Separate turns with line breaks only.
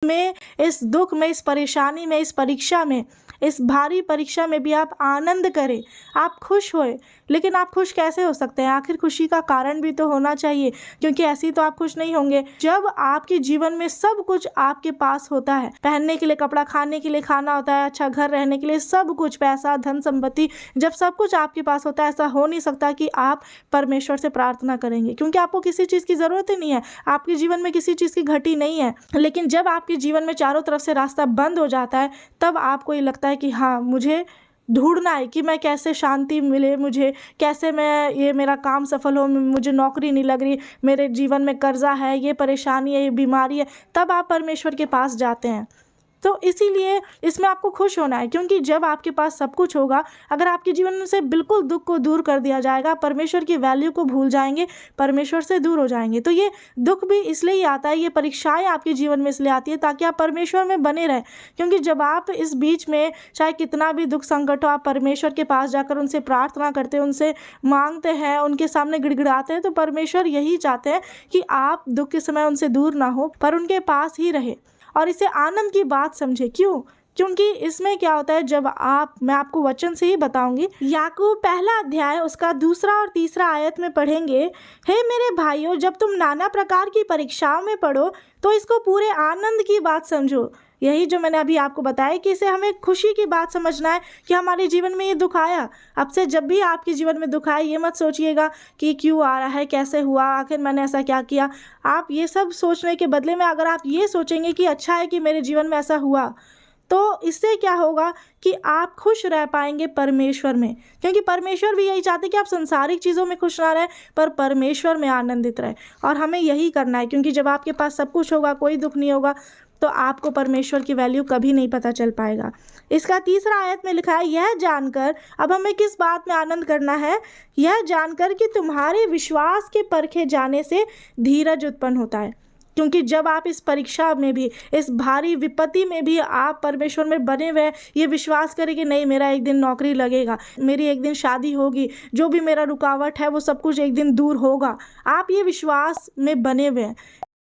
में, इस दुख में, इस परेशानी में, इस परीक्षा में, इस भारी परीक्षा में भी आप आनंद करें, आप खुश होए। लेकिन आप खुश कैसे हो सकते हैं? आखिर खुशी का कारण भी तो होना चाहिए, क्योंकि ऐसे ही तो आप खुश नहीं होंगे। जब आपके जीवन में सब कुछ आपके पास होता है, पहनने के लिए कपड़ा, खाने के लिए खाना होता है, अच्छा घर रहने के लिए सब कुछ, पैसा, धन संपत्ति, जब सब कुछ आपके पास होता है, ऐसा हो नहीं सकता कि आप परमेश्वर से प्रार्थना करेंगे, क्योंकि आपको किसी चीज़ की ज़रूरत ही नहीं है, आपके जीवन में किसी चीज़ की घटी नहीं है। लेकिन जब आपके जीवन में चारों तरफ से रास्ता बंद हो जाता है, तब आपको ये लगता है कि हाँ, मुझे ढूंढना है कि मैं कैसे शांति मिले, मुझे कैसे मैं ये मेरा काम सफल हो, मुझे नौकरी नहीं लग रही, मेरे जीवन में कर्जा है, ये परेशानी है, ये बीमारी है, तब आप परमेश्वर के पास जाते हैं। तो इसीलिए इसमें आपको खुश होना है, क्योंकि जब आपके पास सब कुछ होगा, अगर आपके जीवन में से बिल्कुल दुख को दूर कर दिया जाएगा, परमेश्वर की वैल्यू को भूल जाएंगे, परमेश्वर से दूर हो जाएंगे, तो ये दुख भी इसलिए ही आता है, ये परीक्षाएं आपके जीवन में इसलिए आती है ताकि आप परमेश्वर में बने रहें। क्योंकि जब आप इस बीच में चाहे कितना भी दुख संकट हो, आप परमेश्वर के पास जाकर उनसे प्रार्थना करते हैं, उनसे मांगते हैं, उनके सामने गिड़गिड़ाते हैं, तो परमेश्वर यही चाहते हैं कि आप दुख के समय उनसे दूर ना हो, पर उनके पास ही रहे और इसे आनंद की बात समझे। क्यों? क्योंकि इसमें क्या होता है, जब मैं आपको वचन से ही बताऊंगी, याकूब पहला अध्याय उसका 2 और 3 आयत में पढ़ेंगे, हे मेरे भाइयों, जब तुम नाना प्रकार की परीक्षाओं में पढ़ो तो इसको पूरे आनंद की बात समझो। यही जो मैंने अभी आपको बताया कि इसे हमें खुशी की बात समझना है कि हमारे जीवन में ये दुख आया। अब से जब भी आपके जीवन में दुख आए, ये मत सोचिएगा कि क्यों आ रहा है, कैसे हुआ, आखिर मैंने ऐसा क्या किया। आप ये सब सोचने के बदले में अगर आप ये सोचेंगे कि अच्छा है कि मेरे जीवन में ऐसा हुआ, तो इससे क्या होगा कि आप खुश रह पाएंगे परमेश्वर में, क्योंकि परमेश्वर भी यही चाहते कि आप संसारिक चीज़ों में खुश ना रहें, पर परमेश्वर में आनंदित रहें। और हमें यही करना है, क्योंकि जब आपके पास सब कुछ होगा, कोई दुख नहीं होगा, तो आपको परमेश्वर की वैल्यू कभी नहीं पता चल पाएगा। इसका 3 आयत में लिखा है, यह जानकर, अब हमें किस बात में आनंद करना है, यह जानकर कि तुम्हारे विश्वास के परखे जाने से धीरज उत्पन्न होता है। क्योंकि जब आप इस परीक्षा में भी, इस भारी विपत्ति में भी आप परमेश्वर में बने हुए, ये विश्वास करें कि नहीं, मेरा एक दिन नौकरी लगेगा, मेरी एक दिन शादी होगी, जो भी मेरा रुकावट है वो सब कुछ एक दिन दूर होगा, आप ये विश्वास में बने हुए हैं,